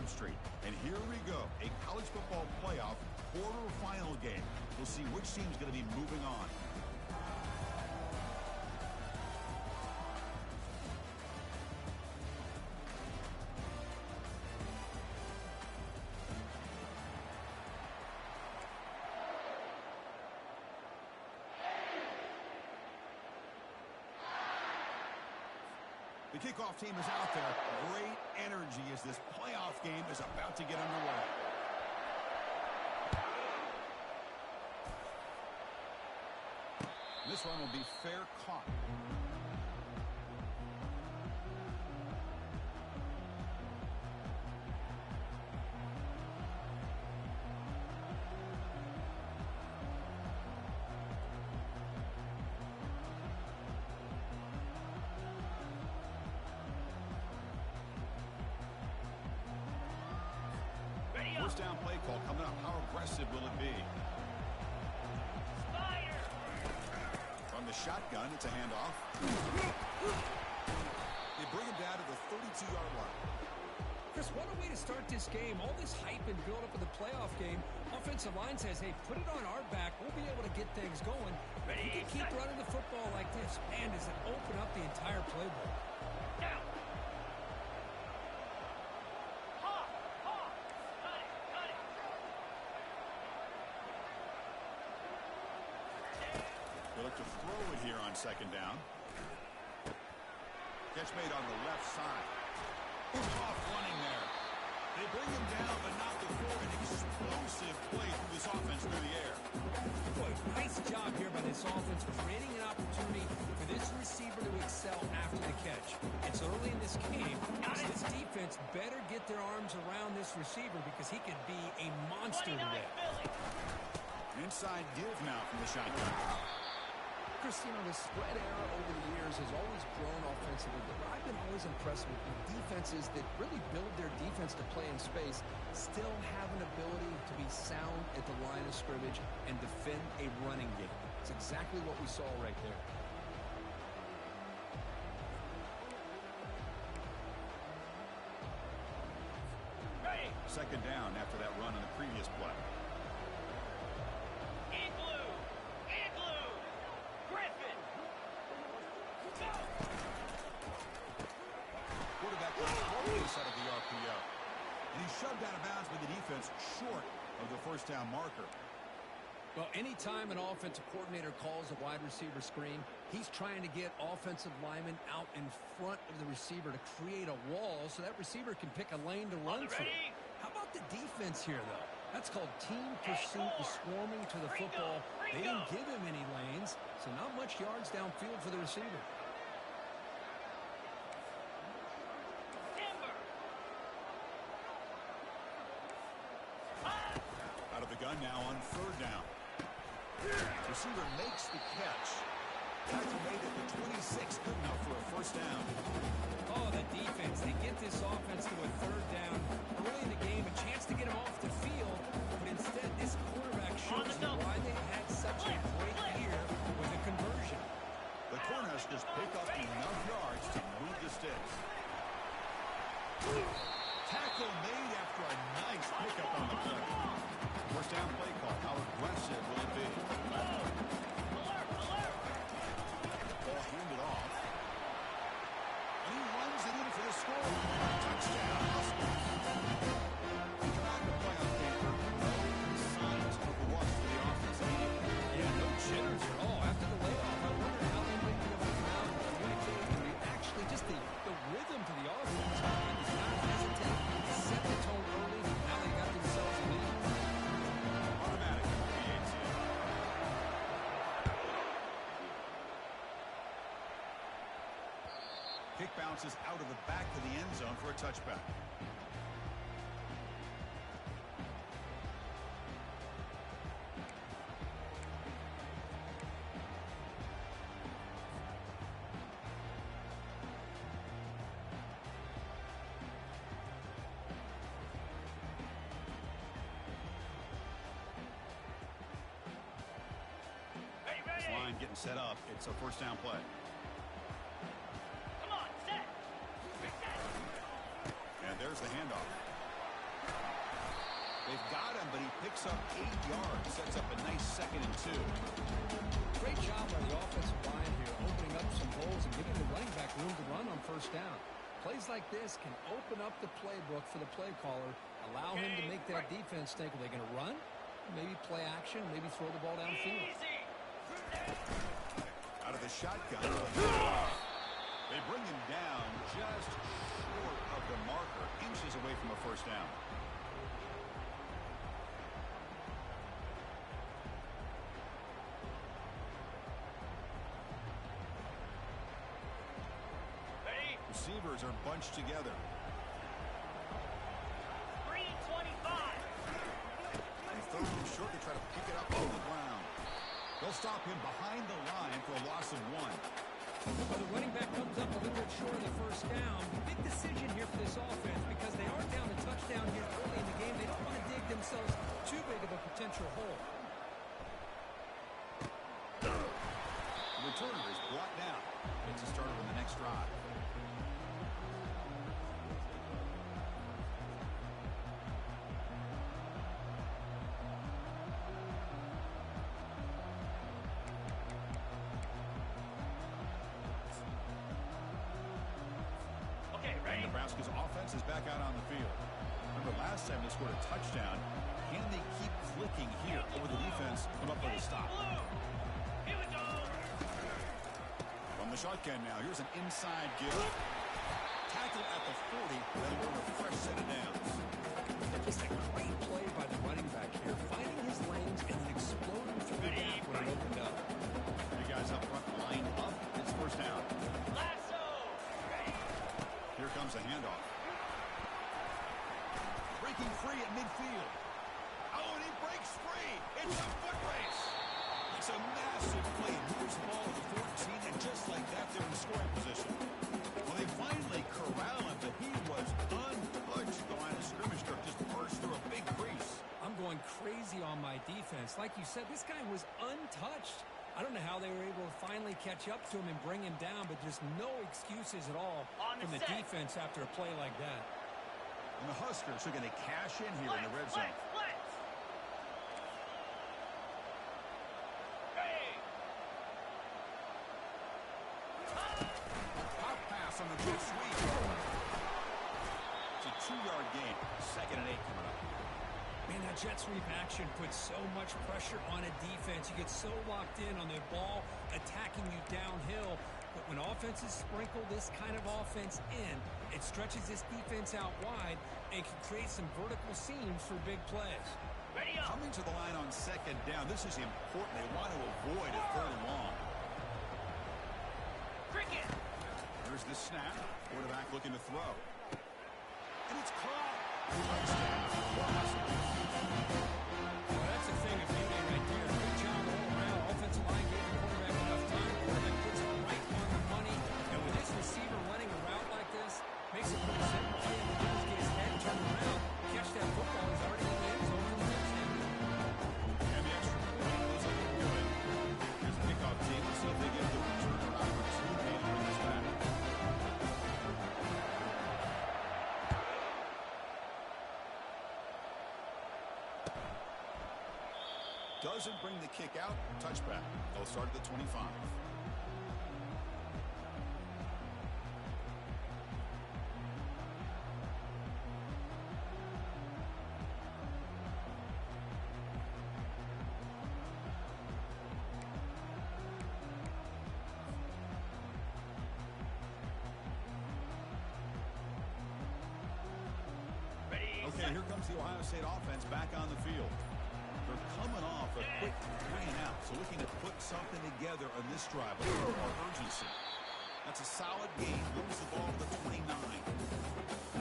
Street. And here we go, a college football playoff quarterfinal game. We'll see which team's going to be moving on. The kickoff team is out there. Great energy as this playoff game is about to get underway. This one will be fair caught. First down play call coming up. How aggressive will it be? Fire! From the shotgun, it's a handoff. They bring him down to the 32-yard line. Chris, what a way to start this game. All this hype and build up of the playoff game. Offensive line says, hey, put it on our back. We'll be able to get things going. If you can keep running the football like this, man, does it open up the entire playbook. Down. They look to throw it here on second down. Catch made on the left side. Off running there. They bring him down, but not before an explosive play through this offense through the air. Boy, nice job here by this offense, creating an opportunity for this receiver to excel after the catch. It's early in this game, so this defense better get their arms around this receiver because he could be a monster today. Inside give now from the shotgun. Chris, you know, the spread era over the years has always grown offensively, but I've been always impressed with the defenses that really build their defense to play in space, still have an ability to be sound at the line of scrimmage and defend a running game. It's exactly what we saw right there. Second down after that run on the previous play. Out of the RPO. And he's shoved out of bounds by the defense short of the first down marker. Well, anytime an offensive coordinator calls a wide receiver screen, he's trying to get offensive linemen out in front of the receiver to create a wall so that receiver can pick a lane to run through. How about the defense here, though? That's called team pursuit and swarming to the football. They didn't give him any lanes, so not much yards downfield for the receiver. Out of the gun now on third down. Receiver makes the catch. Tackle made at the 26, good enough for a first down. Oh, the defense. They get this offense to a third down early in the game, a chance to get him off the field, but instead this quarterback shows you why they had such a great year with a conversion. The Cornhuskers pick up enough yards to move the sticks. Tackle made after a nice pickup on the play. First down play call. How aggressive will it be? Ball handed off. And he runs it in for the score. Touchdown, Huskers. Come back to playoff game. No signs of rust for the offense. Yeah, no jitters at all. After the layoff, I wonder how they might be able to come out and communicate and actually just the rhythm to the offense. He's not hesitant. He set the tone early. Now they got themselves a lead. Automatic for the AT. Kick bounces out of the back of the end zone for a touchback. Line getting set up. It's a first down play. Come on, set. And there's the handoff. They've got him, but he picks up 8 yards. Sets up a nice 2nd and 2. Great job by the offensive line here, opening up some holes and giving the running back room to run on first down. Plays like this can open up the playbook for the play caller, allow him to make that defense think, are they going to run? Maybe play action, maybe throw the ball downfield. Out of the shotgun. They bring him down just short of the marker, inches away from a first down. Receivers are bunched together. 325. And 3rd and short, they try to pick it up on the ground. They'll stop him behind the line for a loss of 1. Well, the running back comes up a little bit short of the first down. Big decision here for this offense because they are down a touchdown here early in the game. They don't want to dig themselves too big of a potential hole. The returner is brought down. It's a starter on the next drive. Nebraska's offense is back out on the field. Remember last time they scored a touchdown. Can they keep clicking here over the defense? Come up with a stop. Here we go. From the shotgun now. Here's an inside give. Tackle at the 40. That'll go to a fresh set of downs. Just a great play by the running back here, finding his lanes and then exploding through the gap when it opened up. Three guys up front line up. It's first down. Here comes a handoff. Breaking free at midfield. Oh, and he breaks free. It's a foot race. It's a massive play. Moves the ball to the 14, and just like that, they're in scoring position. Well, they finally corral him, but he was untouched. The line of scrimmage just burst through a big crease. I'm going crazy on my defense. Like you said, this guy was untouched. I don't know how they were able to finally catch up to him and bring him down, but just no excuses at all from the defense after a play like that. And the Huskers are going to cash in here in the red zone. Pop pass on the jet sweep. It's a 2-yard gain. 2nd and 8 coming up. Man, that jet sweep action puts so much pressure on a defense. You get so locked in on the ball attacking you downhill. But when offenses sprinkle this kind of offense in, it stretches this defense out wide and can create some vertical seams for big plays. Coming to the line on 2nd down. This is important. They want to avoid a 3rd and long. Cricket. Here's the snap. Quarterback looking to throw. And it's caught. Touchdown. Well, that's a thing of beauty right there. Good job all around. Offensive line gave the quarterback enough time. Quarterback puts it right on the money. And with this receiver running a route like this, makes it pretty simple. All you have to do is get his head turned around, catch that football. He's already in the end zone for the touchdown. And the extra point was looking good. Here's the kickoff team. Let's see if they get the returner opportunity to bring this back. Doesn't bring the kick out. Touchback. They'll start at the 25. Okay, here comes the Ohio State offense back on the field. They're coming off a quick 3 and out, so looking to put something together on this drive, a little more urgency. That's a solid game. Moves the ball to the 29.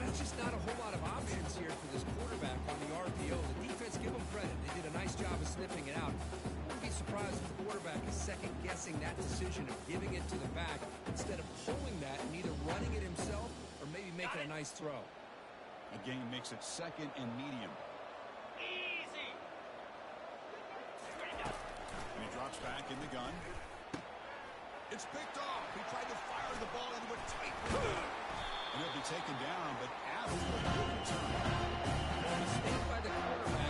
That's just not a whole lot of options here for this quarterback on the RPO. The defense, give them credit. They did a nice job of sniffing it out. I wouldn't be surprised if the quarterback is second-guessing that decision of giving it to the back instead of pulling that and either running it himself or maybe making a nice throw. Again, makes it 2nd and medium. Easy. And he drops back in the gun. It's picked off. He tried to fire the ball into a tight window. And he'll be taken down, but after a good return. A mistake by the quarterback.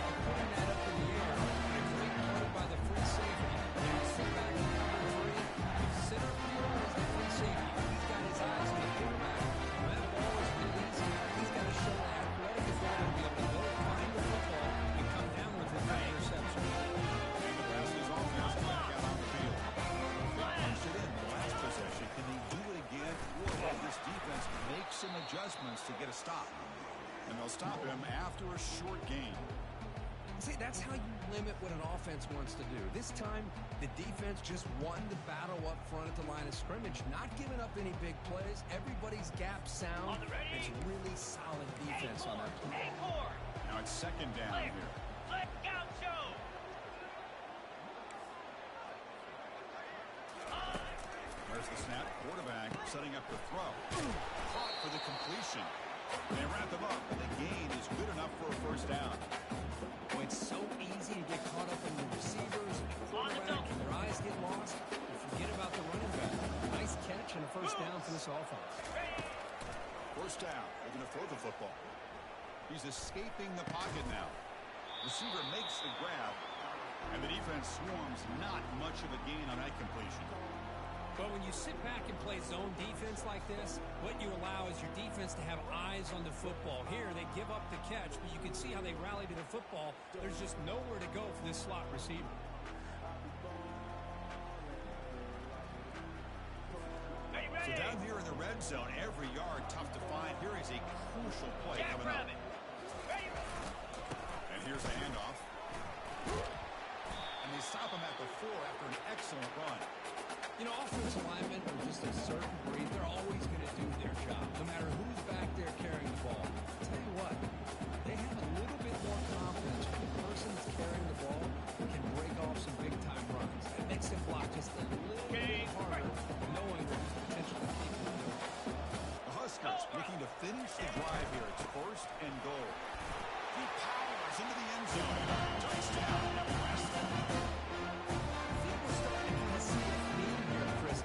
get a stop. And they'll stop him after a short gain. See, that's how you limit what an offense wants to do. This time, the defense just won the battle up front at the line of scrimmage, not giving up any big plays. Everybody's gap sound. It's really solid defense on that play. Now it's second down here. Let Gaucho. There's the snap. Quarterback setting up the throw. Caught for the completion. They wrap him up, and the gain is good enough for a first down. Boy, it's so easy to get caught up in the receivers and the quarterback, and their eyes get lost. You forget about the running back. Nice catch and a first down for this offense. First down. They're going to throw the football. He's escaping the pocket now. Receiver makes the grab, and the defense swarms. Not much of a gain on that completion. But when you sit back and play zone defense like this, what you allow is your defense to have eyes on the football. Here, they give up the catch, but you can see how they rally to the football. There's just nowhere to go for this slot receiver. So down here in the red zone, every yard tough to find. Here is a crucial play coming up. And here's a handoff. And they stop him at the 4 after an excellent run. You know, offensive linemen are just a certain breed. They're always going to do their job, no matter who's back there carrying the ball. I'll tell you what, they have a little bit more confidence when the person that's carrying the ball can break off some big-time runs. It makes them block just a little bit harder, knowing what the potential to keep them doing. The Huskers looking to finish the drive here. It's first and goal. He powers into the end zone. Touchdown, Nebraska.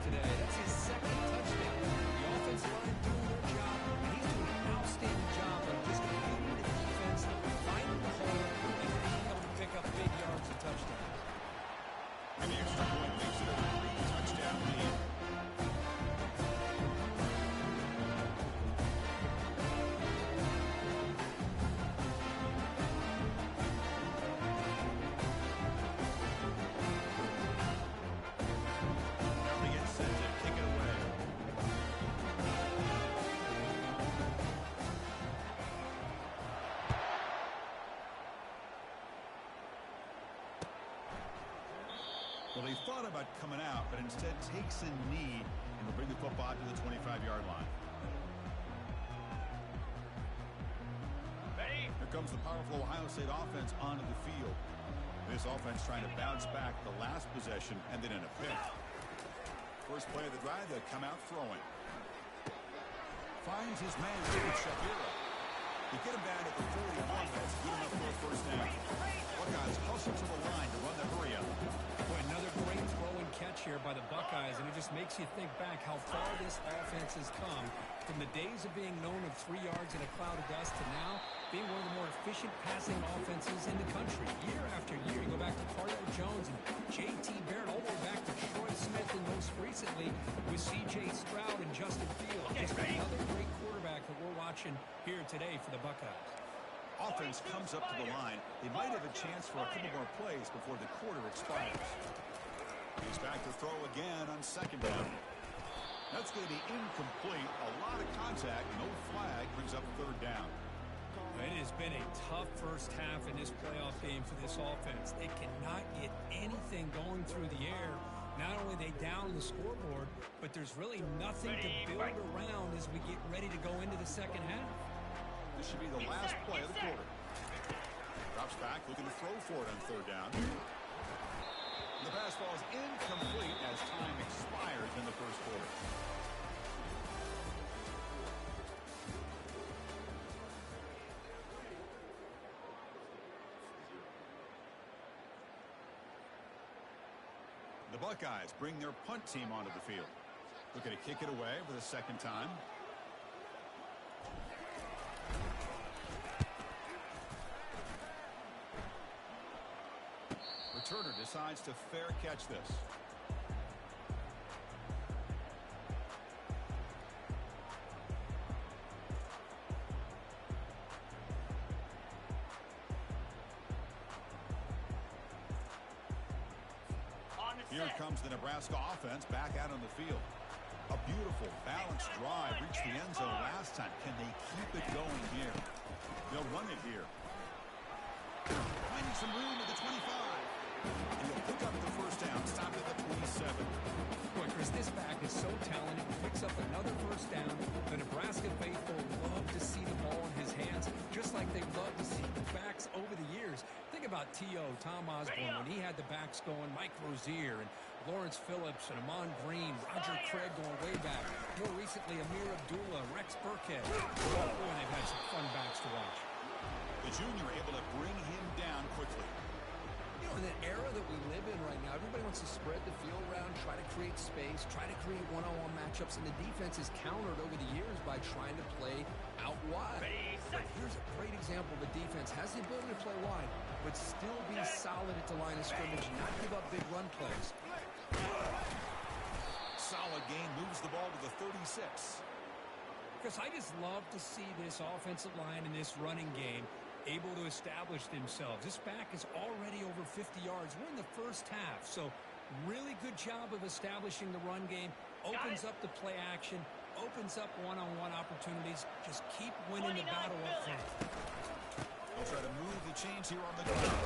Today. That's his second touchdown. The offensive line doing their job, and he's doing an outstanding job of just leading the defense, finding the hole, and being able to pick up big yards and touchdowns. And the extra point makes it a 3-touchdown lead. Well, they thought about coming out, but instead takes a knee and will bring the football to the 25-yard line. Ready? Here comes the powerful Ohio State offense onto the field. This offense trying to bounce back the last possession and then in a pick. First play of the drive, they come out throwing. Finds his man, Shapiro. They get him down at the 41. That's good enough for a first down. Buckeyes hustle to the line to run the hurry up. Boy, another great throw and catch here by the Buckeyes, and it just makes you think back how far this offense has come from the days of being known of 3 yards in a cloud of dust to now being one of the more efficient passing offenses in the country. Year after year, you go back to Cardell Jones and J.T. Barrett, all the way back to Troy Smith, and most recently with C.J. Stroud and Justin Fields. Just another great quarterback that we're watching here today for the Buckeyes. Offense comes up to the line. They might have a chance for a couple more plays before the quarter expires. He's back to throw again on second down. That's going to be incomplete. A lot of contact. No flag. Brings up third down. It has been a tough first half in this playoff game for this offense. They cannot get anything going through the air. Not only are they down the scoreboard, but there's really nothing to build around as we get ready to go into the second half. This should be the last play of the quarter. Drops back, looking to throw for it on third down. The pass falls incomplete as time expires in the first quarter. The Buckeyes bring their punt team onto the field. Looking to kick it away for the second time. Returner decides to fair catch this. Here comes the Nebraska offense back out on the field. A beautiful, balanced drive. Reached the end zone last time. Can they keep it going here? They'll run it here. Finding some room at the 25. And he'll pick up the first down. Stop at the 27. Boy, Chris, this back is so talented. He picks up another first down. The Nebraska faithful love to see the ball in his hands, just like they love to see the backs over the years. Think about T.O., Tom Osborne, when he had the backs going, Mike Rozier, and Lawrence Phillips, and Amon Green, Roger Craig going way back. More recently, Amir Abdullah, Rex Burkhead. Oh, boy, they've had some fun backs to watch. The junior able to bring him down quickly. You know, in the era that we live in right now, everybody wants to spread the field around, try to create space, try to create one-on-one matchups, and the defense is countered over the years by trying to play out wide. But here's a great example of a defense has the ability to play wide, but still be solid at the line of scrimmage and not give up big run plays. Solid gain, moves the ball to the 36. Chris, I just love to see this offensive line in this running game able to establish themselves. This back is already over 50 yards. We're in the first half, so really good job of establishing the run game. Opens up the play action, opens up one-on-one opportunities. Just keep winning the battle up front. They'll try to move the chains here on the ground.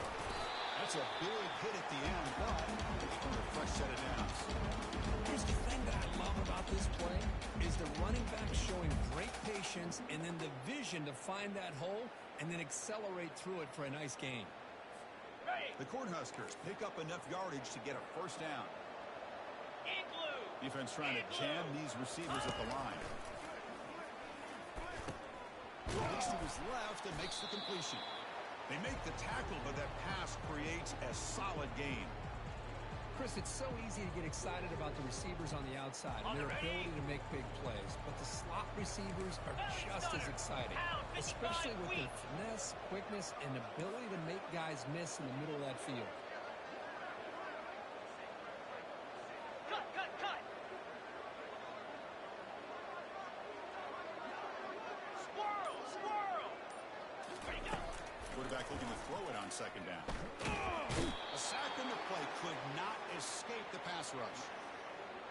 That's a big hit at the end, but a fresh set of downs. Here's the thing that I love about this play is the running back showing great patience and then the vision to find that hole and then accelerate through it for a nice gain. The Cornhuskers pick up enough yardage to get a first down. Defense trying to jam these receivers at the line. Looks to his left and makes the completion. They make the tackle, but that pass creates a solid gain. Chris, it's so easy to get excited about the receivers on the outside and their ability to make big plays, but the slot receivers are just as exciting, especially with their finesse, quickness, and ability to make guys miss in the middle of that field. Cut. Squirrel. Ready, go. Quarterback looking to throw it on second down. A sack on the play could not escape the pass rush.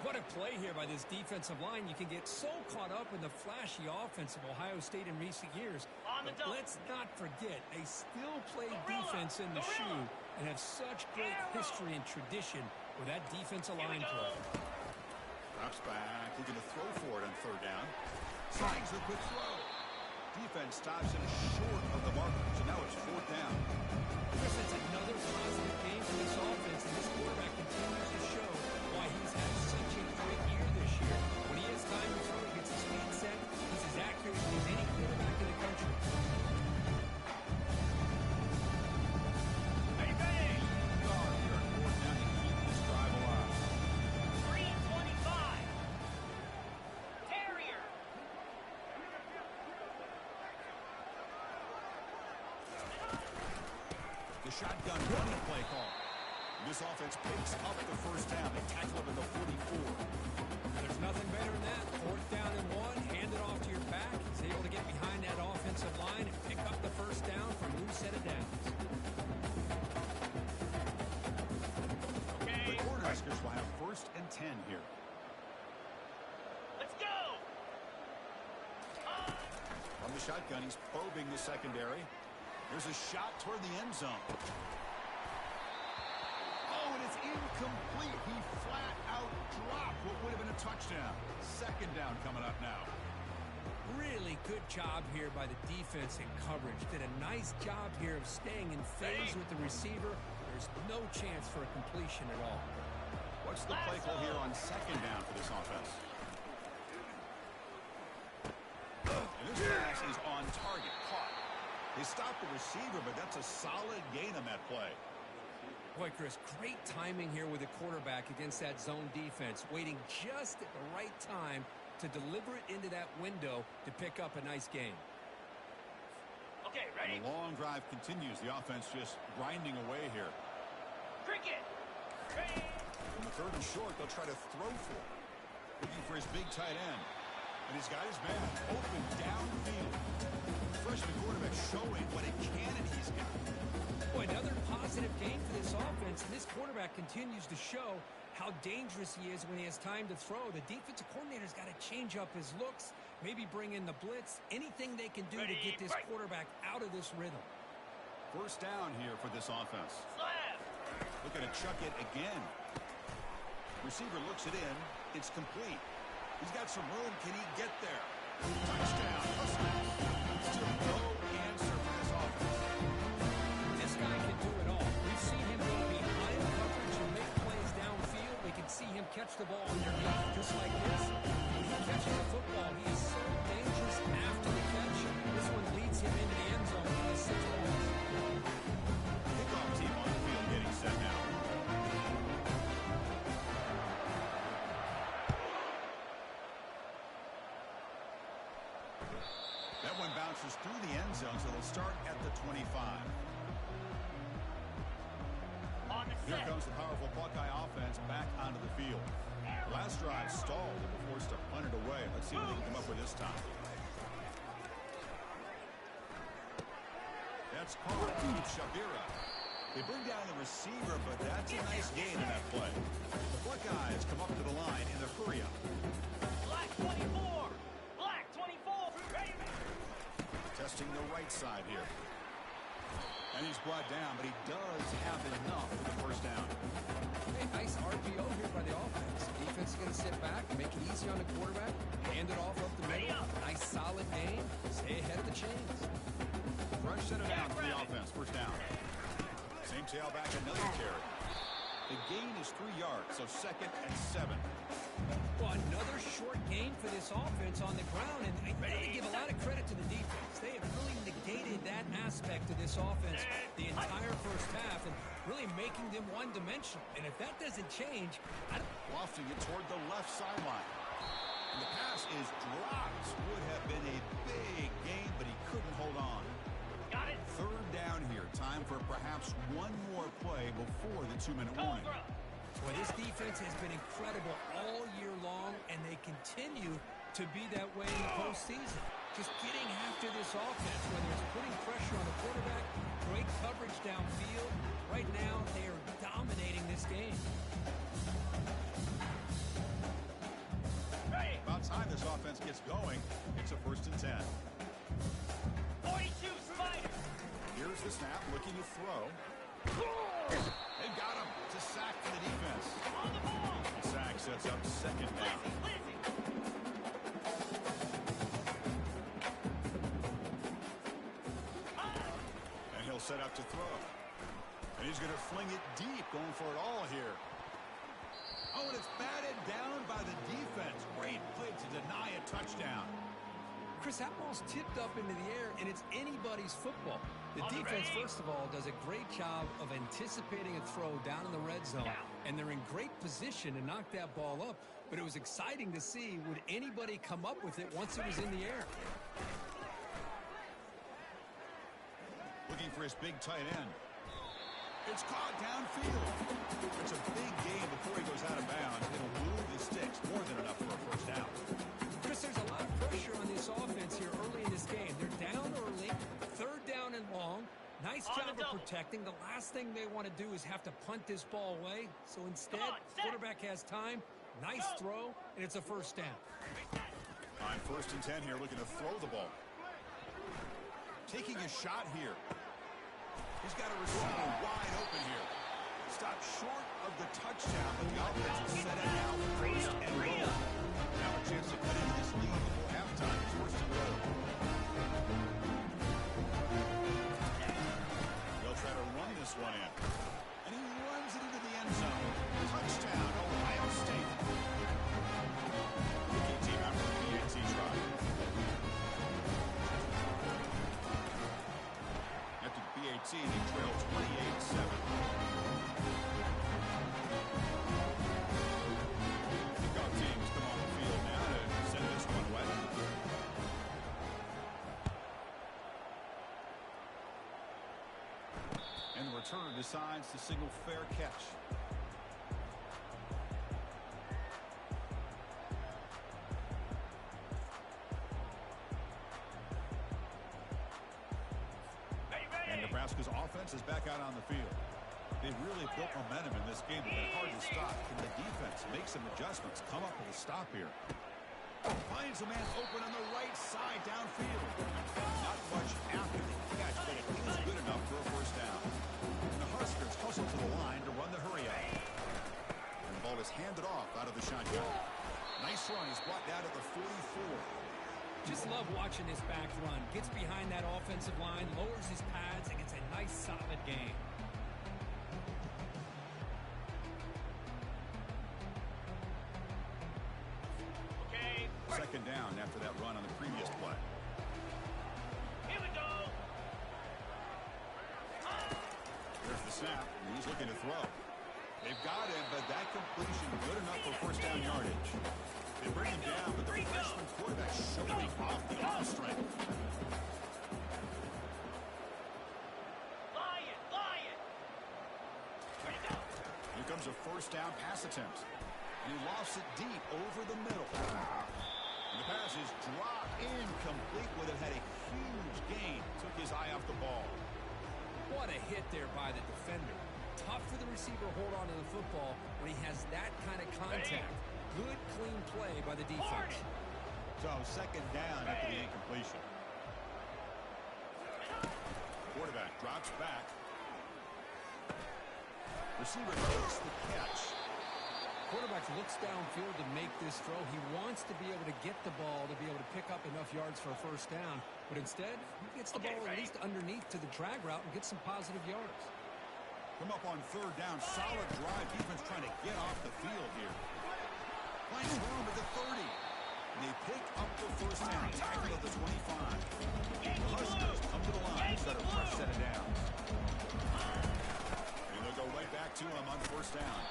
What a play here by this defensive line. You can get so caught up in the flashy offense of Ohio State in recent years. But let's not forget, they still play defense in the shoe and have such great history and tradition with that defensive line play. Drops back, looking to throw for it on third down. Slides the quick throw. Defense stops him short of the marker, so now it's fourth down. Chris, it's another positive game for this offense, and this quarterback continues to show why he's had such a great year this year. When he has time to throw, he gets his feet set. He's as accurate as any quarterback in the country. Ready. Guard here on fourth down to keep this drive alive. 3:25. Terrier. The shotgun running play call. This offense picks up the first down. They tackle him at the 44. There's nothing better than that. Fourth down and one, hand it off to your back. He's able to get behind that offensive line and pick up the first down for a new set of downs. The Cornhuskers will have first and 10 here. Let's go. From the shotgun, he's probing the secondary. There's a shot toward the end zone. Oh, and it's incomplete. He flat out dropped what would have been a touchdown. Second down coming up now. Really good job here by the defense in coverage. Did a nice job here of staying in phase with the receiver. There's no chance for a completion at all. What's the play call here on second down for this offense? And this pass is on target. Caught. They stopped the receiver, but that's a solid gain on that play. Boy, Chris, great timing here with the quarterback against that zone defense, waiting just at the right time to deliver it into that window to pick up a nice gain. Okay, ready. And the long drive continues. The offense just grinding away here. Cricket. Ready. From the third and short, they'll try to throw for it. Looking for his big tight end. And he's got his man open downfield. Freshman quarterback showing what a cannon he's got. Boy, another positive game for this offense, and this quarterback continues to show how dangerous he is when he has time to throw. The defensive coordinator's got to change up his looks, maybe bring in the blitz, anything they can do to get this quarterback out of this rhythm. First down here for this offense. Slap. Looking to chuck it again. Receiver looks it in. It's complete. He's got some room. Can he get there? Touchdown. Still no answer for this offense. This guy can do it all. We've seen him go behind coverage and make plays downfield. We can see him catch the ball underneath just like this. When he catches the football, he is so dangerous after the catch. This one leads him into the end zone with 6 balls. Kickoff team on the field getting set now. That one bounces through the end zone, so they'll start at the 25. On the Here set. comes the powerful Buckeye offense back onto the field. Last drive stalled. They were forced to punt it away. Let's see what they can come up with this time. That's caught. Shabira. They bring down the receiver, but that's a nice gain in that play. The Buckeyes come up to the line in the hurry-up. Black 24. Black 24. Ready. Testing the right side here. And he's brought down, but he does have enough for the first down. Hey, nice RPO here by the offense. Defense is going to sit back, make it easy on the quarterback, hand it off up the middle. Nice solid gain. Stay ahead of the chains. Fresh set it down for the offense. First down. Same tailback, another carry. The gain is 3 yards, so 2nd and 7. Well, another short gain for this offense on the ground, and I gotta give a lot of credit to the defense. They have really negated that aspect of this offense the entire first half and really making them one-dimensional. And if that doesn't change, Lofting it toward the left sideline. And the pass is dropped. Would have been a big gain, but he couldn't hold on. Got it. Third down here. Time for perhaps one more play before the 2-minute warning. Cobra. Well, this defense has been incredible all year long, and they continue to be that way in the postseason. Just getting after this offense, whether it's putting pressure on the quarterback, great coverage downfield. Right now, they are dominating this game. Ready. About time this offense gets going. It's a 1st and 10. 42 Spiders. Here's the snap, looking to throw. They got him. It's a sack for the defense. On the ball. The sack sets up 2nd down. Lizzie. And he'll set up to throw. And he's going to fling it deep, going for it all here. Oh, and it's batted down by the defense. Great play to deny a touchdown. Chris, that ball's tipped up into the air, and it's anybody's football. The On the defense, ready. first of all, does a great job of anticipating a throw down in the red zone, and they're in great position to knock that ball up. But it was exciting to see, would anybody come up with it once it was in the air? Looking for his big tight end. It's caught downfield. It's a big gain before he goes out of bounds. It'll move the sticks, more than enough for a first down. Chris, there's a lot of pressure on this offense here early in this game. They're down early, 3rd down and long. Nice On job the of double. protecting. The last thing they want to do is have to punt this ball away. So instead, Come on, set. quarterback has time, nice throw, and it's a first down. On 1st and 10 here, looking to throw the ball. Taking a shot here. He's got a receiver wide open here. Stopped short of the touchdown, but the offense is set it now 1st and goal. Now a chance to cut into this lead before halftime. It's 1st and goal. They'll try to run this one in. And he runs it into the end zone. Touchdown, Ohio State. Rookie team after the PAT try. After the PAT, they trail 28-7. Kickoff teams come on the field now to send this one away. And the returner decides to signal fair catch. Ready. And Nebraska's offense is back out on the field. They've really built momentum in this game. They've been hard to stop. Can the defense make some adjustments? Come up with a stop here. Finds a man open on the right side downfield. Not much after the catch, but it is good enough for a first down. And the Huskers hustle to the line to run the hurry up. And the ball is handed off out of the shotgun. Nice run. He's brought down at the 44. Just love watching this back run. Gets behind that offensive line, lowers his pads, and gets a nice solid gain. Second down after that run on the previous play. Here we go. There's the snap, and he's looking to throw. They've got him, but that completion good enough for first down yardage. They bring him down, but the freshman quarterback showing off the arm strength. Lion. Ready to go. Here comes a first down pass attempt. And he lofts it deep over the middle. And the pass is dropped incomplete. Would have had a huge gain. Took his eye off the ball. What a hit there by the defender. Tough for the receiver to hold on to the football when he has that kind of contact. Good, clean play by the defense. So second down after the incompletion. Quarterback drops back. Receiver makes the catch. Quarterback looks downfield to make this throw. He wants to be able to get the ball to be able to pick up enough yards for a first down. But instead, he gets the ball at least underneath to the drag route and gets some positive yards. Come up on third down. Solid drive. Defense trying to get off the field here. Finds room at the 30. And they pick up the first down. Tackle at the 25. The Huskers come to the line. Try to press set it down. And they'll go right back to him on first down.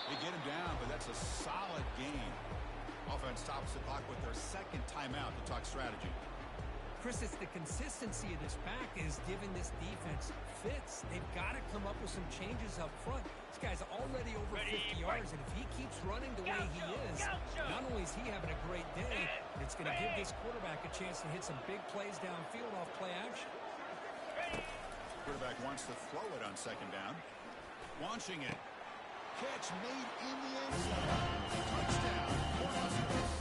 They get him down, but that's a solid gain. Offense stops the clock with their second timeout to talk strategy. Chris, it's the consistency of this back is giving this defense fits. They've got to come up with some changes up front. This guy's already over 50 yards, and if he keeps running the way he is, not only is he having a great day, but it's going to give this quarterback a chance to hit some big plays downfield off play action. Quarterback wants to throw it on second down. Launching it. Catch made in the end zone. Touchdown for Huskers.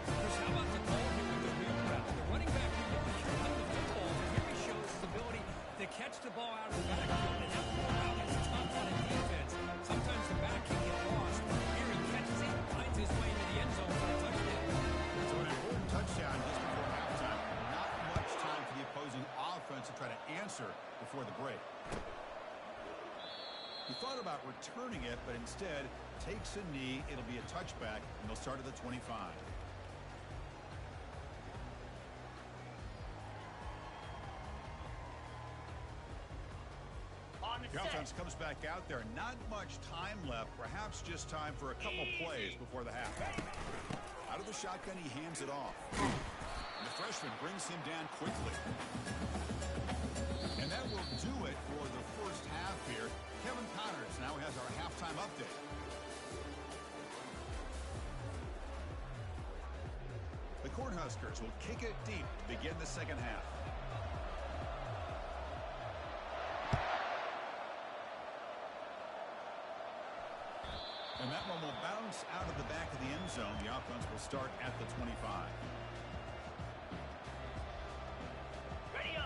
Chris, how about the call here with the wheel route? The running back who really sure how to football, but here he shows his ability to catch the ball out of the backfield, and that wheel route is tough on a defense. Sometimes the back can get lost. Here he catches it, finds his way into the end zone for a touchdown. So an important touchdown just before halftime. Not much time for the opposing offense to try to answer before the break. He thought about returning it, but instead takes a knee. It'll be a touchback, and they'll start at the 25. The offense comes back out there. Not much time left. Perhaps just time for a couple plays before the half. Out of the shotgun, he hands it off. And the freshman brings him down quickly. And that will do it for the first half here. Kevin Connors now has our halftime update. The Cornhuskers will kick it deep to begin the second half. And that one will bounce out of the back of the end zone. The offense will start at the 25.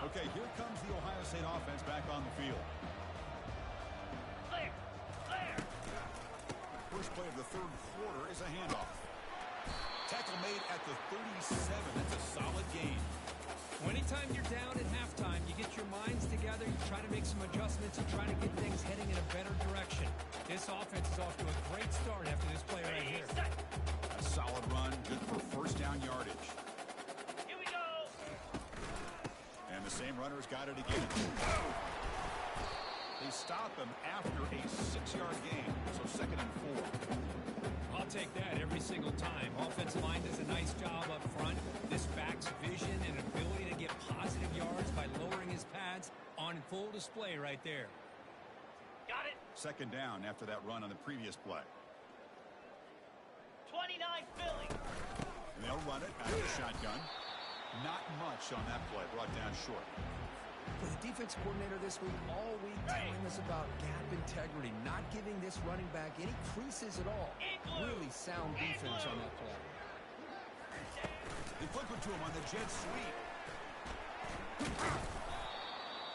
Okay, here comes the Ohio State offense back on the field. First play of the third quarter is a handoff. Tackle made at the 37. That's a solid gain. Well, anytime you're down at halftime, you get your minds together, you try to make some adjustments, and try to get things heading in a better direction. This offense is off to a great start after this play right here. A solid run, good for first down yardage. Here we go. And the same runner's got it again. They stop him after a 6-yard gain, so second and 4. I'll take that every single time. Offensive line does a nice job up front. This back's vision and ability to get positive yards by lowering his pads on full display right there. Got it. Second down after that run on the previous play. 29 Philly. And they'll run it out of the shotgun. Not much on that play, brought down short. For the The defense coordinator this week, all week, telling us about gap integrity, not giving this running back any creases at all. Really sound defense on that play. They flip it to him on the jet sweep.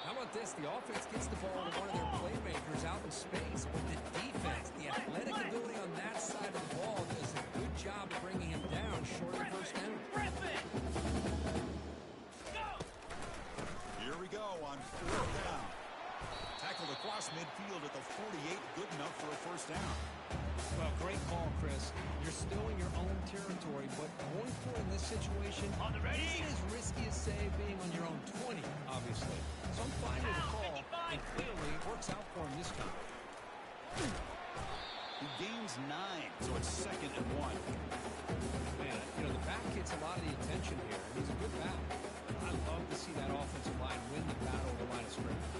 How about this? The offense gets the ball to one of their playmakers out in space, but the defense, the athletic ability on that side of the ball does a good job of bringing him down short of the first down. Here we go on fourth down. Tackled across midfield at the 48, good enough for a first down. Well, great call, Chris. You're still in your own territory, but going for it in this situation isn't as risky as, say, being on your own 20, obviously. So I'm fine with the call, and clearly it works out for him this time. He gains 9, so it's 2nd and 1. Man, you know, the back gets a lot of the attention here, and he's a good back. I love to see that offensive line win the battle over the line of scrimmage.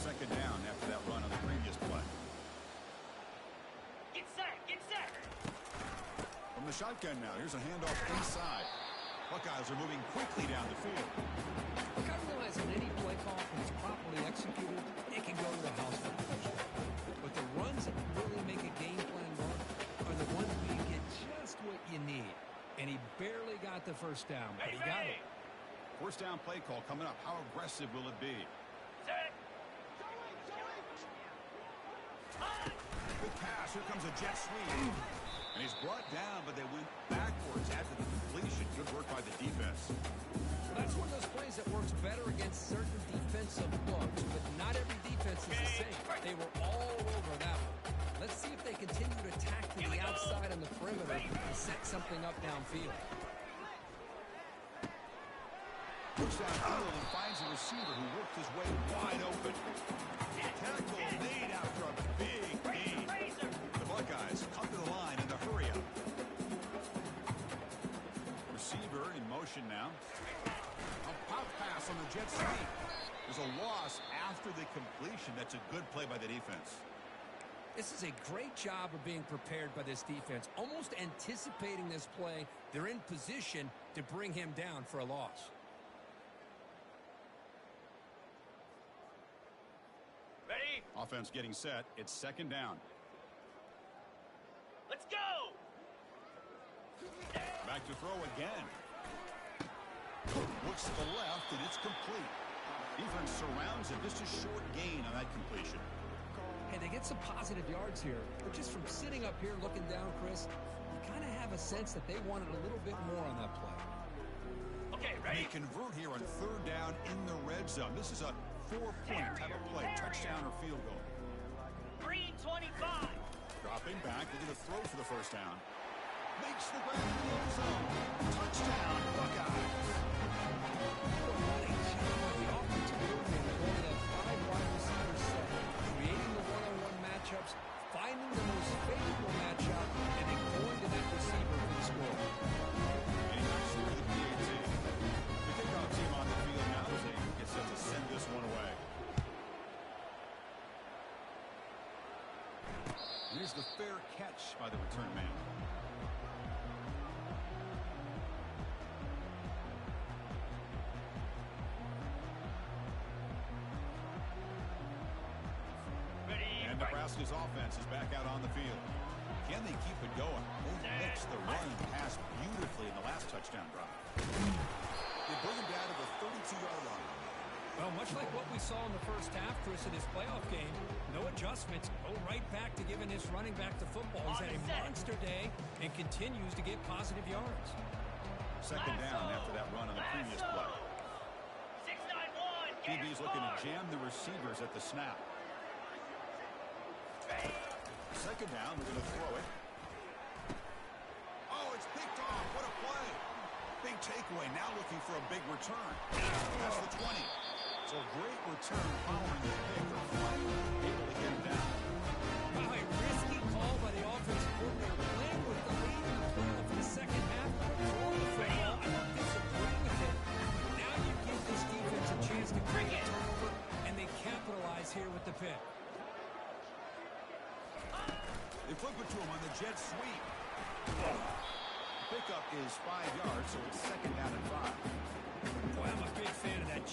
Second down after that run on the previous play. Get set! Get set! From the shotgun now, here's a handoff inside. Buckeyes are moving quickly down the field. Look, I realize that any play call, when it's properly executed, it can go to the house for touchdown. But the runs that really make a game plan work are the ones where you get just what you need. And he barely got the first down, but he got it. First down play call coming up. How aggressive will it be? Set! Good pass. Here comes a jet sweep. And he's brought down, but they went backwards after the completion. Good work by the defense. Well, that's one of those plays that works better against certain defensive looks, but not every defense is the same. They were all over that one. Let's see if they continue to attack to the outside on the perimeter and set something up downfield. Looks downfield and finds a receiver who worked his way wide open. Tackle made after a big gain. The Buckeyes come to the line in the hurry-up. Receiver in motion now. A pop pass on the jet sweep. There's a loss after the completion. That's a good play by the defense. This is a great job of being prepared by this defense. Almost anticipating this play, they're in position to bring him down for a loss. Ready? Offense getting set. It's second down. Let's go! Back to throw again. Looks to the left, and it's complete. Defense surrounds it. Just a short gain on that completion. Hey, they get some positive yards here, but just from sitting up here looking down, Chris, you kind of have a sense that they wanted a little bit more on that play. Okay, They ready? convert here on third down in the red zone. This is a 4-point type of play, touchdown or field goal. Green 25. Dropping back, looking to throw for the first down. Makes the grab in the end zone. Touchdown, Buckeyes. What a job by the offensive coordinator going to that 5 wide receiver set, creating the one-on-one matchups, finding the most favorable matchup, and then going to that receiver for the score. Getting back through the PAT. The kickoff team on the field now as they get set to send this one away. Here's the fair catch by the return man. Ready? And Nebraska's offense is back out on the field. Can they keep it going? They mixed the run and pass beautifully in the last touchdown drive. They bring him down to the 32-yard line. Well, much like what we saw in the first half, Chris, in his playoff game, no adjustments, go right back to giving his running back the football. He's had a monster day and continues to get positive yards. Second down after that run on the previous play. 691. DB's looking to jam the receivers at the snap. Second down, they're going to throw it. Oh, it's picked off. What a play. Big takeaway. Now looking for a big return. That's the 20. So great return following the pick. Or finally able to get him down. Wow, a risky call by the offensive coordinator. Playing with the lead in the playoff in the second half. Throwing the football. I don't disagree with it. Now you give this defense a chance to create a turnover, and they capitalize here with the pick. They flip it to him on the jet sweep. Pickup is 5 yards, so it's second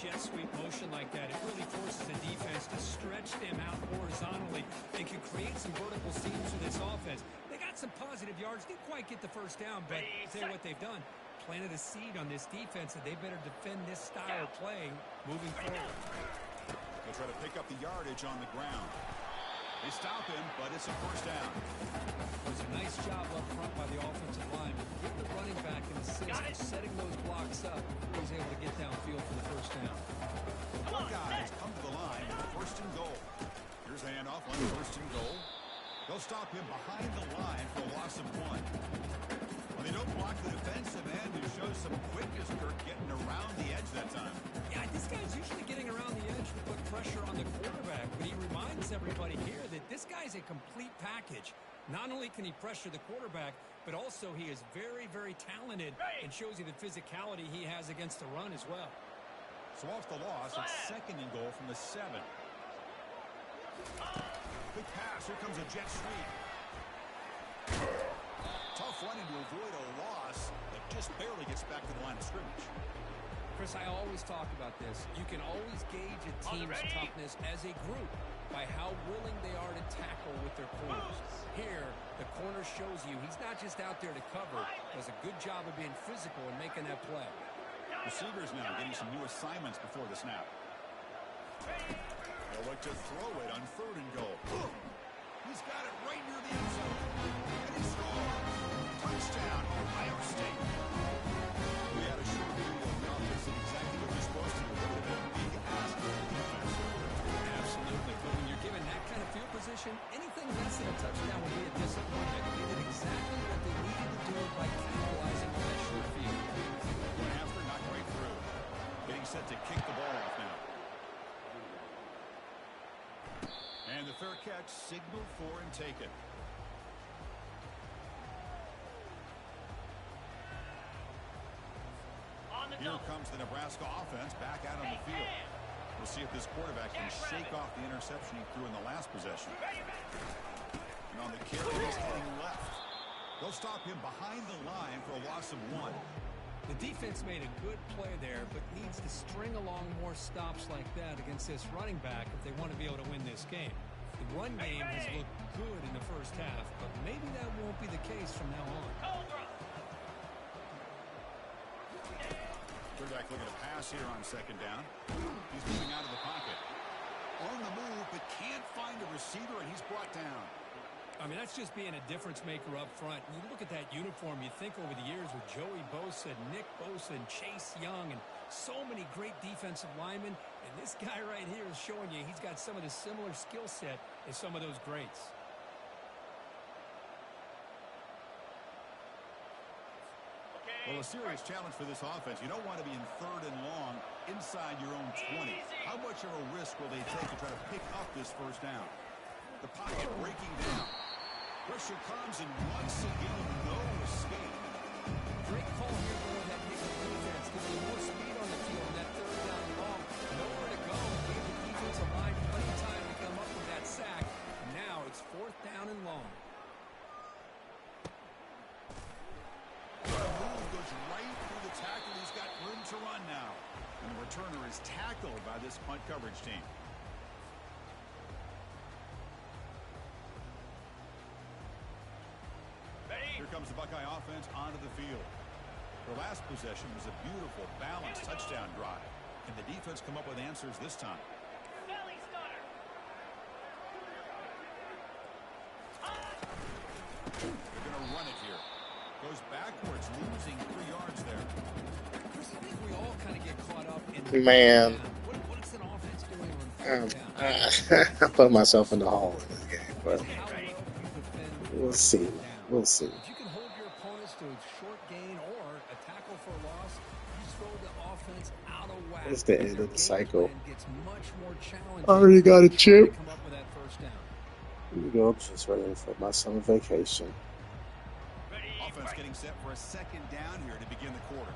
jet sweep motion like that, it really forces the defense to stretch them out horizontally and can create some vertical seams for this offense. They got some positive yards, didn't quite get the first down, but I'll tell you what they've done. Planted a seed on this defense that they better defend this style of play moving forward. They'll try to pick up the yardage on the ground. They stop him, but it's a first down. It was a nice job up front by the offensive line. Give the running back an assist for setting those blocks up before he's able to get downfield for the first down. Buckeyes come to the line for first and goal. Here's the handoff on first and goal. They'll stop him behind the line for a loss of 1. Well, they don't block the defensive end, who shows some quickness, Kirk, getting around the edge that time. Yeah, this guy's usually getting around the edge to put pressure on the quarterback, but he reminds everybody here that this guy's a complete package. Not only can he pressure the quarterback, but also he is very, very talented and shows you the physicality he has against the run as well. So off the loss, it's second and goal from the 7. Big pass. Here comes a jet sweep. Tough running to avoid a loss, but just barely gets back to the line of scrimmage. Chris, I always talk about this. You can always gauge a team's toughness as a group by how willing they are to tackle with their corners. Here, the corner shows you he's not just out there to cover, does a good job of being physical and making that play. Receivers now getting some new assignments before the snap. They'll look to throw it on third and goal. He's got it right near the end zone. And he scores. Touchdown, Ohio State. We had a short video of the offense and exactly what they're supposed to do. It would have been a big ask for the defense. Absolutely. But when you're given that kind of field position, anything less than a touchdown would be a disappointment. They did exactly what they needed to do by capitalizing on that short field. One after, not quite through. Getting set to kick the ball off now. And the fair catch signaled for and taken. Here comes the Nebraska offense back out on the field. We'll see if this quarterback can shake off the interception he threw in the last possession. And on the carry, he's heading left. They'll stop him behind the line for a loss of 1. The defense made a good play there, but needs to string along more stops like that against this running back if they want to be able to win this game. The run game has looked good in the first half, but maybe that won't be the case from now on. Quarterback looking to pass here on second down. He's moving out of the pocket. On the move, but can't find a receiver, and he's brought down. I mean, that's just being a difference maker up front. You look at that uniform, you think over the years with Joey Bosa, Nick Bosa, and Chase Young, and so many great defensive linemen. And this guy right here is showing you he's got some of the similar skill set as some of those greats. Well, a serious challenge for this offense. You don't want to be in third and long inside your own 20. How much of a risk will they take to try to pick up this first down? The pocket breaking down. Pressure comes, and once again, no escape. Great call here for that nickel defense. Giving them more speed on the field on that third down long. Nowhere to go. Gave the defensive line plenty of time to come up with that sack. Now it's fourth down and long. The move goes right through the tackle. He's got room to run now. And the returner is tackled by this punt coverage team. Here comes the Buckeye offense onto the field. Their last possession was a beautiful, balanced touchdown drive. Can the defense come up with answers this time? They're going to run it here. Goes backwards, losing 3 yards there. Chris, I think we all kind of get caught up in Man. What's an offense doing on fourth down? I put myself in the hole in this game, but How well do you defend we'll see. We'll see. If you can hold your opponents to a short gain or a tackle for a loss, you throw the offense out of whack. It's the end Their of the game cycle. plan gets much more challenging. Already got a to chip. come up with that first down. Here we go. Just ready for my summer vacation. Offense getting set for a second down here to begin the quarter.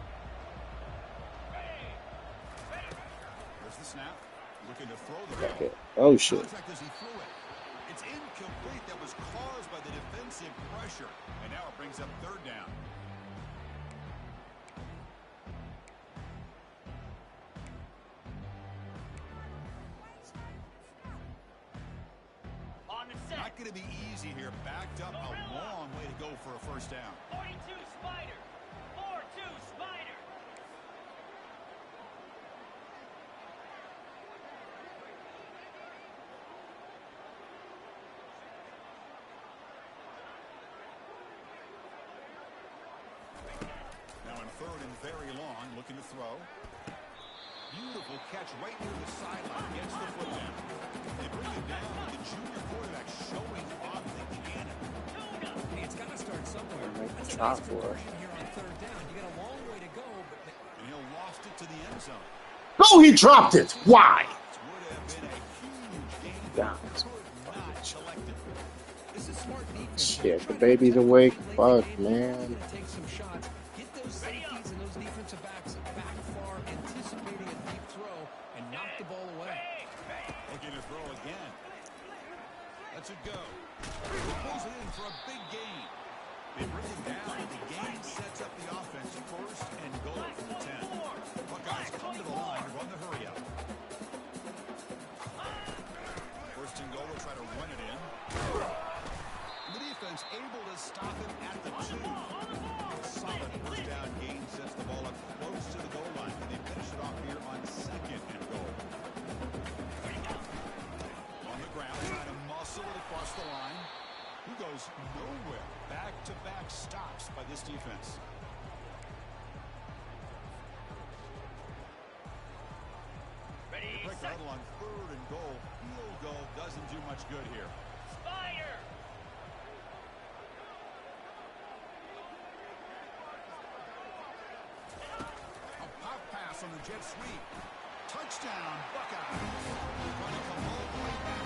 There's the snap. Looking to throw the ball. Okay. Oh, shit. Contact as he threw it. It's incomplete. That was caused by the defensive pressure. And now it brings up third down. not going to be easy here. Backed up a long way to go for a first down. 42 Spider. 4-2 Spider. Now in third and very long, looking to throw. Beautiful catch right near the sideline. Gets the foot down. They bring it down with the junior quarterback showing off the cannon. Hey, it's got to start somewhere. Make the That's a shot nice for it. conversion here on third down. You got a long way to go, but And he'll lost it to the end zone. Oh, he dropped it. Why? Would have been a huge gain. Yeah. Could not collect it. This is smart defense. Shit, the baby's awake. Fuck, man. Take some shots. Get those safeties and those defensive backs back far, anticipating a deep throw, and knock the ball away. Looking to throw again. Lets it go. Pulls it in for a big gain. They bring it down. The gain sets up the offense. First and goal from the 10. Buckeyes come to the line to run the hurry up. First and goal, we'll try to run it in. The defense able to stop him at the 2. Solid first down gain sets the ball up close to the goal line. And they finish it off here on second and goal. On the ground, trying to muscle it across the line. He goes nowhere. Back-to-back stops by this defense. Ready, Break the set. huddle on third and goal. Field goal doesn't do much good here. Spider. A pop pass on the jet sweep. Touchdown, Buckeyes. Trying to come all the way back.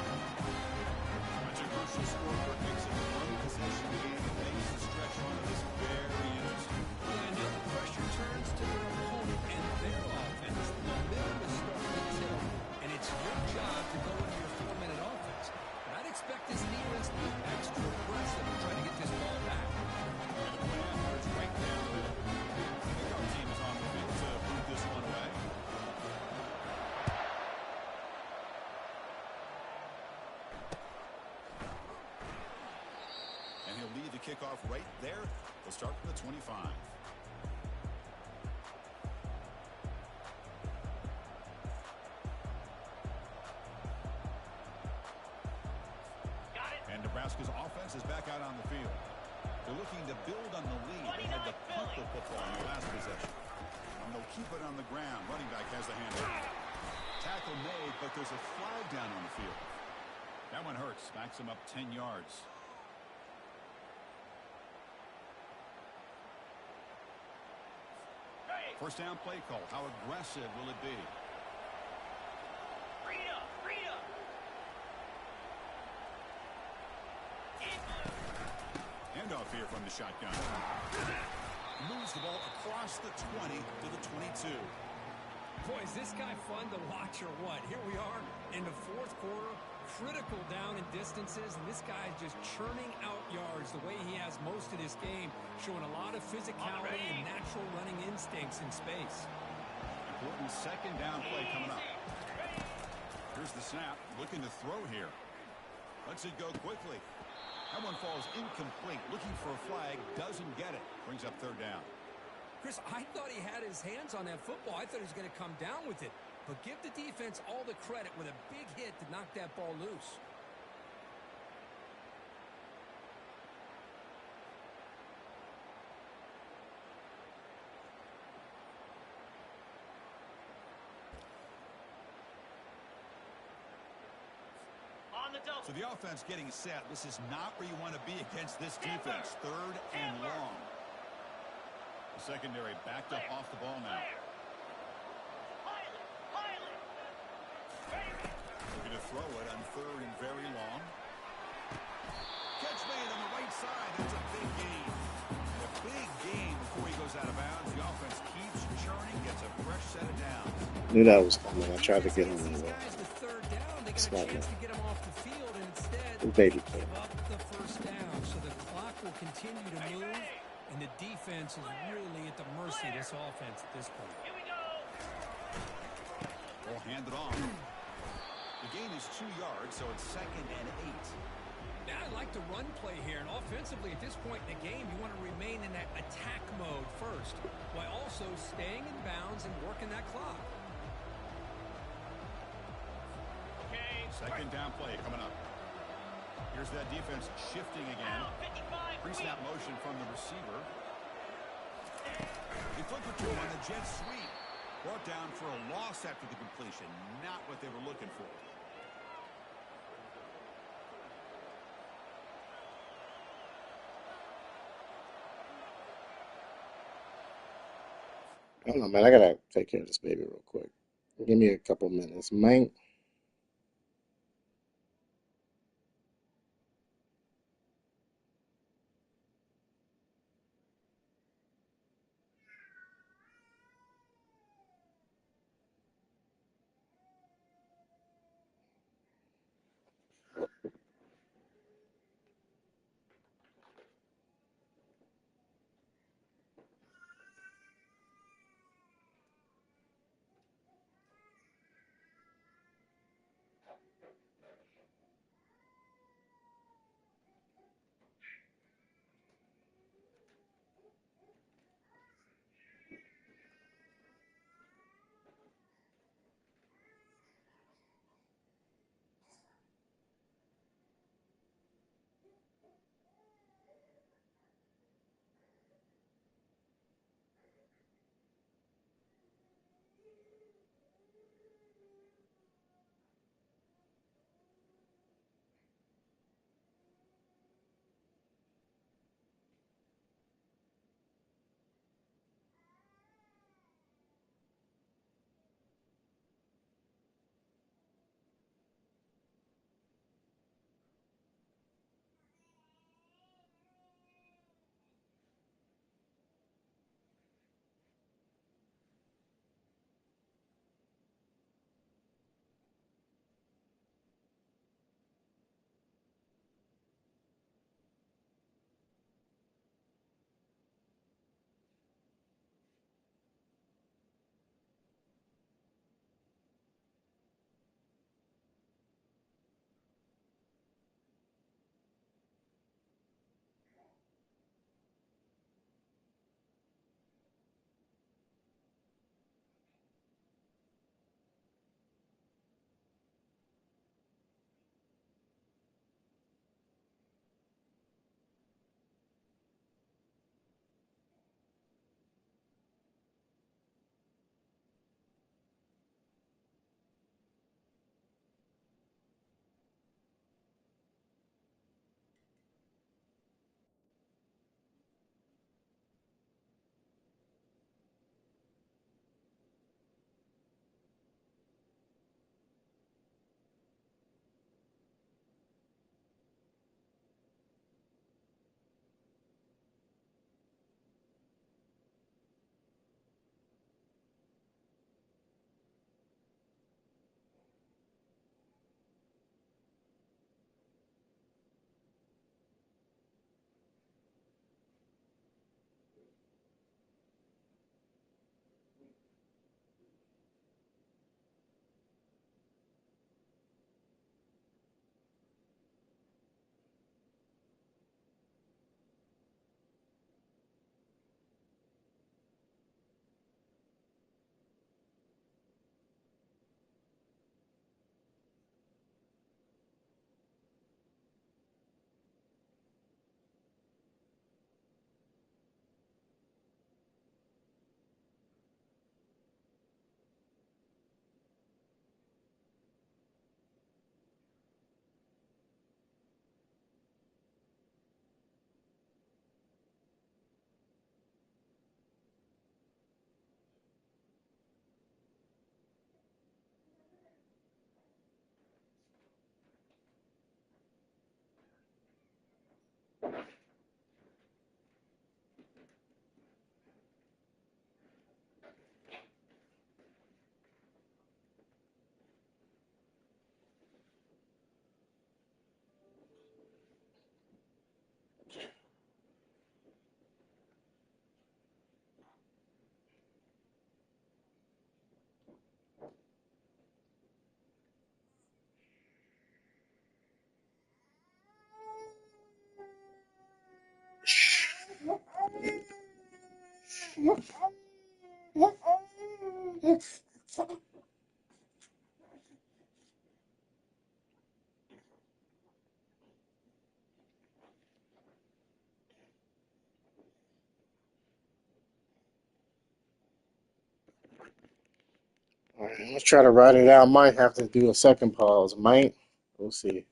That's a crucial score for makes it one possession game and makes the stretch run of this very interesting. And now the pressure turns to their opponent and their offense. The middle is starting to tilt, and it's your job to go into your 4-minute offense. But I'd expect this defense to be extra aggressive and try to get this ball back. And the point after is right down the middle. I think our team is on the field to move this one away. And he'll lead the kickoff right there. We'll start from the 25. Got it. And Nebraska's offense is back out on the field. They're looking to build on the lead. They had to punt the football in the last possession. And they'll keep it on the ground. Running back has the handoff. Tackle made, but there's a flag down on the field. That one hurts. Backs him up 10 yards. Ready. First down play call. How aggressive will it be? Rita. Rita. Handoff here from the shotgun. Moves the ball across the 20 to the 22. boy, is this guy fun to watch or what? Here we are in the fourth quarter, critical down in distances, and this guy is just churning out yards the way he has most of this game, showing a lot of physicality and natural running instincts in space. Important second down play coming up. Here's the snap, looking to throw here. Lets it go quickly. That one falls incomplete, looking for a flag, doesn't get it. Brings up third down. Chris, I thought he had his hands on that football. I thought he was going to come down with it. But give the defense all the credit with a big hit to knock that ball loose. On the double. So the offense getting set. This is not where you want to be against this defense. Third and long. The secondary backed up off the ball now. Looking to throw it on third and very long. Catch made on the right side. That's a big gain. And a big gain before he goes out of bounds. The offense keeps churning, gets a fresh set of downs. Knew that was coming. I tried to get him in These there. guys with third down, they got a Smart chance man. to get him off the field, and instead Good baby play. give up the first down. So the clock will continue to move, and the defense is really at the mercy of this offense at this point. Here we go. Ball handed off. The gain is 2 yards, so it's second and 8. Yeah, I like the run play here. And offensively, at this point in the game, you want to remain in that attack mode first, while also staying in bounds and working that clock. Okay. Second down play coming up. Here's that defense shifting again. Out, 55. Pre-snap motion from the receiver. He flipped it to him on the jet sweep. Brought down for a loss after the completion. Not what they were looking for. I don't know, man. I gotta take care of this baby real quick. Give me a couple minutes, man. All right, let's try to ride it out. Might have to do a second pause. Might. We'll see.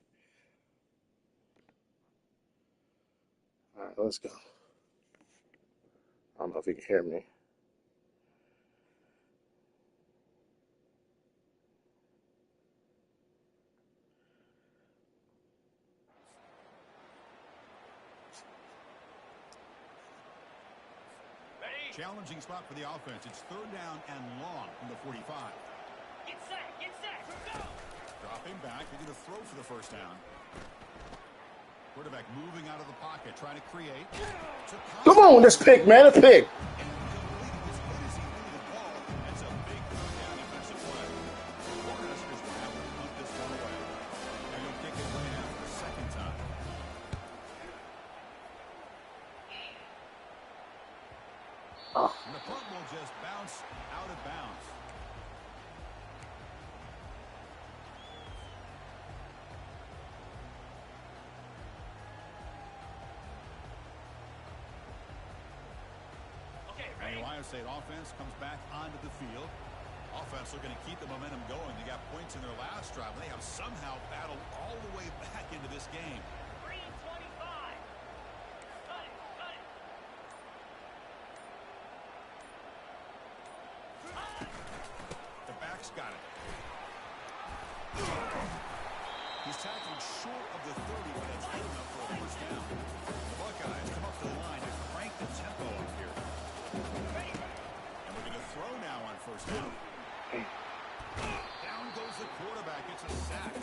All right, let's go. I don't know if you can hear me. Challenging spot for the offense. It's third down and long from the 45. Get set, go! Dropping back. They're going to throw for the first down. Quarterback moving out of the pocket, trying to create. Come on, this pick, man. A pick. That's a big third down defensive play. Cornhuskers will have to punt this one away. They're going to kick it right out for the second time. And the punt will just bounce out of bounds. Okay, And ready? the Ohio State offense comes back onto the field. Offense looking to keep the momentum going. They got points in their last drive. They have somehow battled all the way back into this game. 3:25. Cut it. The back's got it. He's tackled short of the 30, but it's good enough for a first down. The Buckeyes come up to the line and crank the tempo up here. And we're going to throw now on first down. Down goes the quarterback. It's a sack.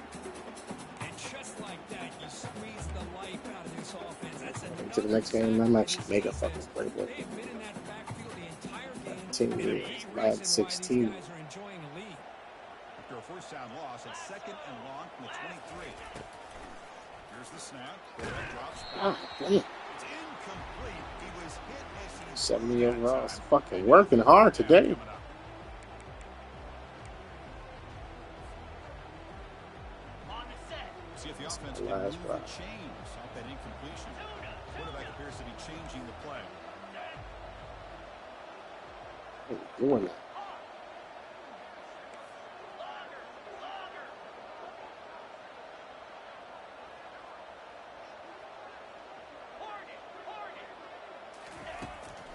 And just like that, you squeeze the life out of this offense. That's To the next game, I'm actually make a fucking play with They've been in that backfield the entire game. 10 years. Bad 16. Guys are enjoying a lead. After a first down loss, it's second and long from the 23. Here's the snap. Quarterback drops back. Ah, damn. It's incomplete. He was hit as he 70 overall. It's fucking working hard today. On the set. See if the offense can Last move the drive. chains off that incompletion. Quarterback appears to be changing the play. What are you doing that?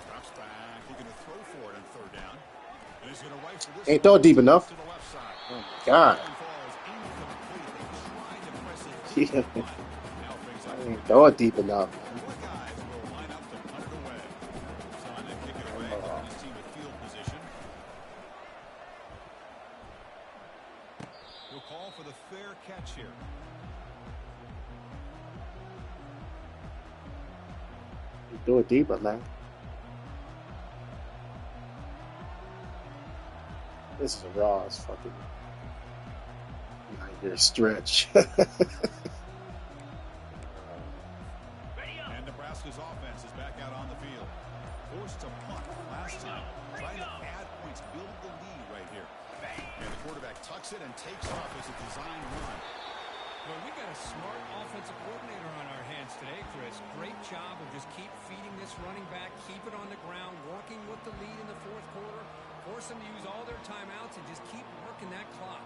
Drops back. He's going to throw for it on third down. And he's going to rifle this Ain't throw it deep enough. to the left side. Oh my God. Falls incomplete. They tried to press it Yeah. deep, but now things I like ain't throw it deep enough. Buckeyes will line up to punt it away. Time to kick it away. Giving his team a field position. He'll call for the fair catch here. You throw it deeper, man. This is a raw as fucking 9-year stretch. And Nebraska's offense is back out on the field. Forced to punt last time. Trying to add points, build the lead right here. And the quarterback tucks it and takes off as a design run. Well, we got a smart offensive coordinator on our hands today, Chris. Great job of just keep feeding this running back, keep it on the ground, working with the lead in the fourth quarter, force them to use all their timeouts, and just keep working that clock.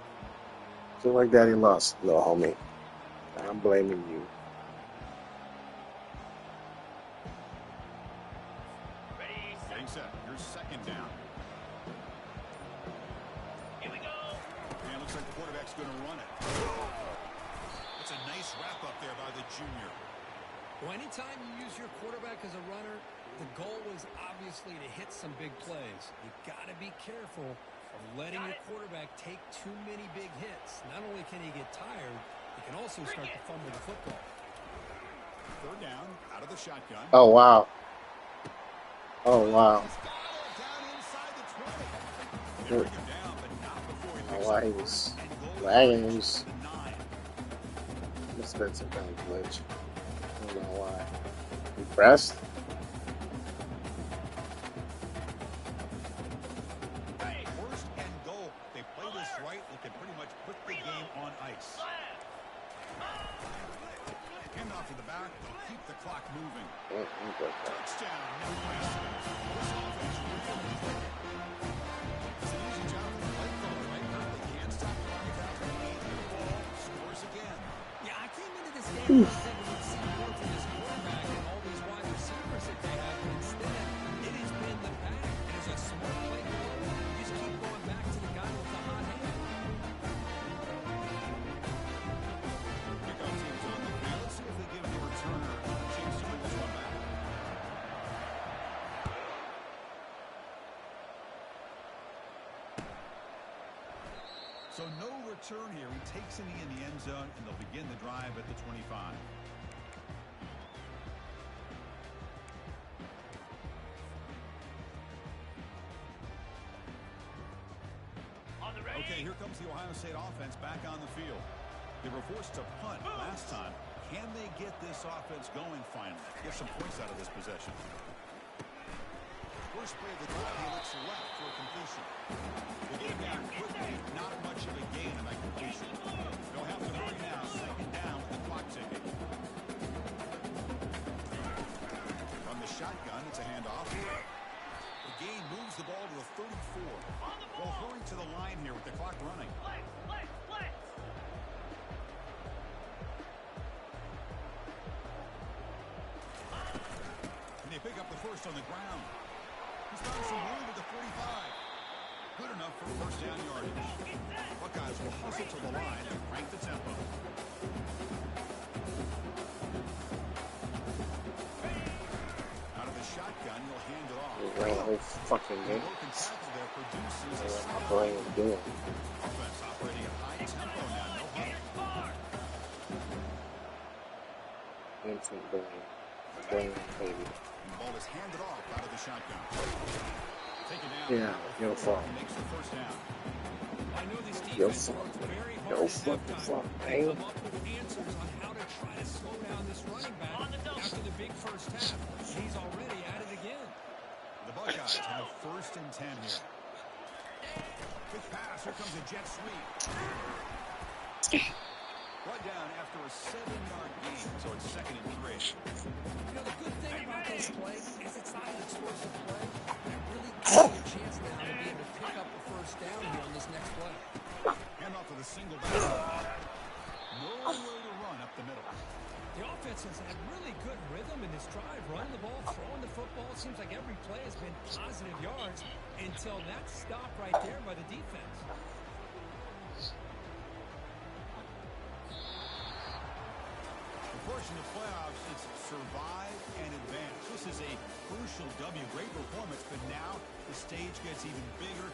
Feel like Daddy lost, little homie. I'm blaming you. Ready, Getting set. Here's second down. here we go. And it looks like the quarterback's going to run it. It's a nice wrap up there by the junior. Well, anytime you use your quarterback as a runner, the goal is obviously to hit some big plays. You got to be careful of letting your quarterback take too many big hits. Not only can he get tired, he can also start to fumble the football. Third down, out of the shotgun. Oh, wow. Oh, wow. Down inside the 20. Good. Bring him down, but not before he I picks don't know why up he was and goes lagging. He to was, the 9. must have been some kind of glitch. I don't know why. He pressed? They'll keep the clock moving. Okay. Touchdown, Nebraska. This offense really clicking. It's an easy job for the play caller right now. They can't stop the run without the lead. The ball scores again. Yeah, I came into this game thinking we'd see more from this quarterback and all these wide receivers that they have. But instead, it has been the back. And as a smart play caller, you just keep going back to the guy with the hot hand. Kickoff team's on the field. Let's see if they give the returner a chance to bring this one back. So no return here. He takes it in the end zone, and they'll begin the drive at the 25. On the ready. Okay, here comes the Ohio State offense back on the field. They were forced to punt last time. Can they get this offense going finally? Get some points out of this possession. First play of the drive, he looks left for a completion. They get him down quickly, not much of a gain on that completion. They'll have to hurry now, second down with the clock ticking. From the shotgun, it's a handoff. The gain moves the ball to the 34. They'll hurry to the line here with the clock running. Flex, flex, flex. And they pick up the first on the ground. He's found some room at the 45. Good enough for first down yardage. Buckeyes will hustle to the line and crank the tempo. Out of the shotgun, he'll hand it off. Ran the whole fucking game. Broken tackle there produces a What my sack. brain is doing. Offense operating at high tempo now. No huddle. Instant brain baby. And the ball is handed off out of the shotgun. Taken down. Yeah, your fault. Makes the first down. I know this Yo, defense fuck. worked very Yo, hard fuck, at fuck, halftime man. to come up with answers on how to try to slow down this running back after the big first half. He's already at it again. The Buckeyes have first and 10 here. Quick pass. Here comes a jet sweep. Brought down after a 7-yard gain, so it's second and 3. You know, the good thing about this play is it's not an explosive play. It really gives you a chance now to be able to pick up the first down here on this next play. Hand off with a single back. Nowhere to run up the middle. The offense has had really good rhythm in this drive, running the ball, throwing the football. It seems like every play has been positive yards until that stop right there by the defense. Portion of playoffs, it's survive and advance. This is a crucial W. Great performance, but now the stage gets even bigger.